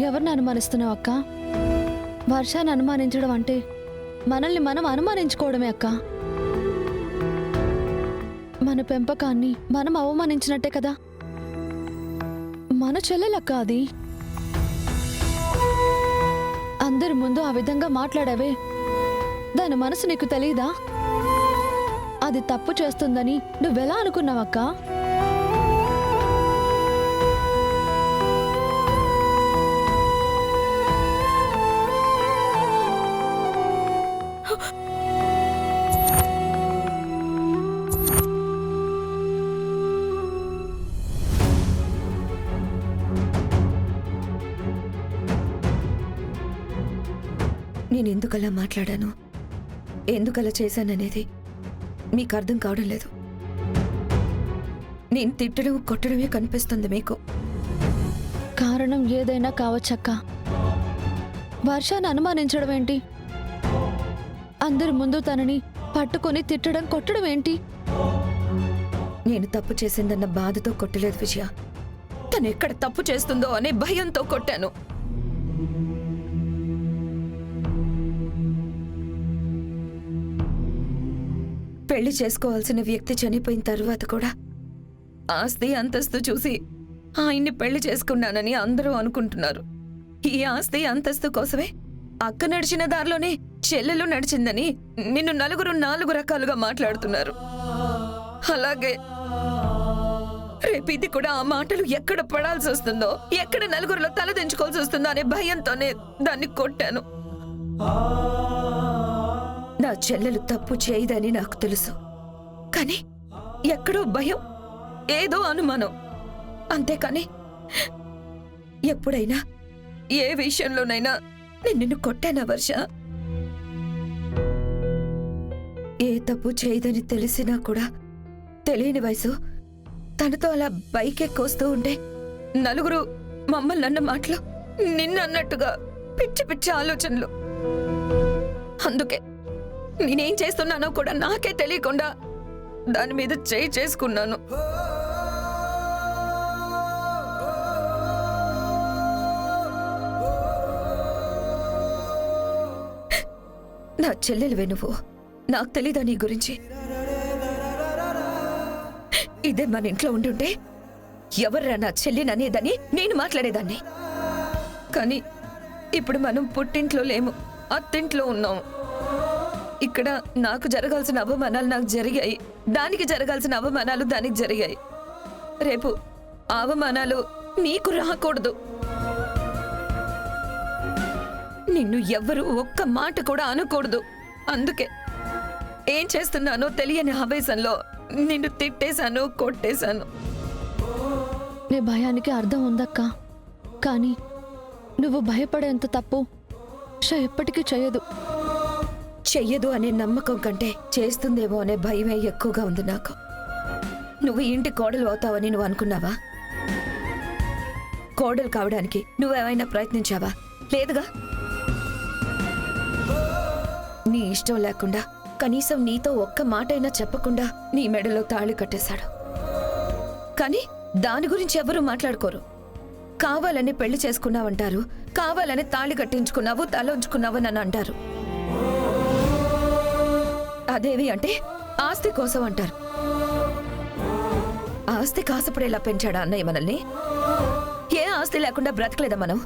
ఎవరిని అనుమానిస్తున్నావు అక్క? వర్షాన్ని అనుమానించడం అంటే మనల్ని మనం అనుమానించుకోవడమే అక్క. మన పెంపకాన్ని మనం అవమానించినట్టే కదా. మన చెల్లెలక్క అది. అందరి ముందు ఆ విధంగా మాట్లాడావే, దాని మనసు నీకు తెలీదా? అది తప్పు చేస్తుందని నువ్వెలా అనుకున్నావక్క? నేను ఎందుకలా మాట్లాడాను, ఎందుకలా చేశాననేది మీకు అర్థం కావడం లేదు. నేను తిట్టడం కొట్టడమే కనిపిస్తుంది మీకు. కారణం ఏదైనా కావచ్చక్క. వర్షాన్ని అనుమానించడం ఏంటి? అందరి ముందు తనని పట్టుకొని తిట్టడం కొట్టడం ఏంటి? నేను తప్పు చేసిందన్న బాధతో కొట్టలేదు విజయ. తను ఎక్కడ తప్పు చేస్తుందో అనే భయంతో కొట్టాను. పెళ్లి చేసుకోవాల్సిన వ్యక్తి చనిపోయిన తర్వాత కూడా ఆస్తి అంతస్తు చూసి ఆయన్ని పెళ్లి చేసుకున్నానని అందరూ అనుకుంటున్నారు. ఈ ఆస్తి అంతస్తు కోసమే అక్క నడిచిన దారిలోనే చెల్లెలు నడిచిందని నిన్ను నలుగురు నాలుగు రకాలుగా మాట్లాడుతున్నారు. అలాగే రేపు ఇది కూడా ఆ మాటలు ఎక్కడ పడాల్సి వస్తుందో, ఎక్కడ నలుగురిలో తలదించుకోవాల్సి వస్తుందో అనే భయంతోనే దాన్ని కొట్టాను. నా చెల్లెలు తప్పు చేయదని నాకు తెలుసు, కానీ ఎక్కడో భయం, ఏదో అనుమానం, అంతేకాని ఎప్పుడైనా ఏ విషయంలోనైనా నేను నిన్ను కొట్టానా వర్ష? ఏ తప్పు చేయదని తెలిసినా కూడా తెలియని వయసు తనతో అలా బైక్ ఎక్కొస్తూ ఉంటే నలుగురు మమ్మల్ని అన్న మాటలు నిన్నన్నట్టుగా పిచ్చి పిచ్చి ఆలోచనలు. అందుకే నేనేం చేస్తున్నానో కూడా నాకే తెలియకుండా దాని మీద చేయి చేసుకున్నాను. నా చెల్లెలివే నువ్వు, నాకు తెలీదా నీ గురించి? ఇదే మన ఇంట్లో ఉండుంటే ఎవర్రా నా చెల్లిననేదని నేను మాట్లాడేదాన్ని. కానీ ఇప్పుడు మనం పుట్టింట్లో లేము, అత్తింట్లో ఉన్నాము. ఇక్కడ నాకు జరగాల్సిన అవమానాలు నాకు జరిగాయి, దానికి జరగాల్సిన అవమానాలు దానికి జరిగాయి. రేపు అవమానాలు నీకు రాకూడదు. నిన్ను ఎవ్వరూ ఒక్క మాట కూడా అనకూడదు. అందుకే ఏం చేస్తున్నానో తెలియని ఆవేశంలో నిన్ను తిట్టేశాను, కొట్టేశాను. నీ భయానికి అర్థం ఉందక్క, కానీ నువ్వు భయపడేంత తప్పు ఎప్పటికీ చేయదు. చెయ్యదు అనే నమ్మకం కంటే చేస్తుందేమో అనే భయమే ఎక్కువగా ఉంది నాకు. నువ్వు ఇంటి కోడలు అవుతావని నువ్వు అనుకున్నావా? కోడలు కావడానికి నువ్వేమైనా ప్రయత్నించావా? లేదుగా. నీ ఇష్టం లేకుండా, కనీసం నీతో ఒక్క మాటైనా చెప్పకుండా నీ మెడలో తాళి కట్టేశాడు. కానీ దాని గురించి ఎవరూ మాట్లాడుకోరు. కావాలని పెళ్లి చేసుకున్నావంటారు, కావాలని తాళి కట్టించుకున్నావు, తల ఉంచుకున్నావు అని అంటారు. అదేవి అంటే ఆస్తి కోసం అంటారు. ఆస్తి కాసపడేలా పెంచాడా అన్నయ్య మనల్ని? ఏ ఆస్తి లేకుండా బ్రతకలేదా మనం?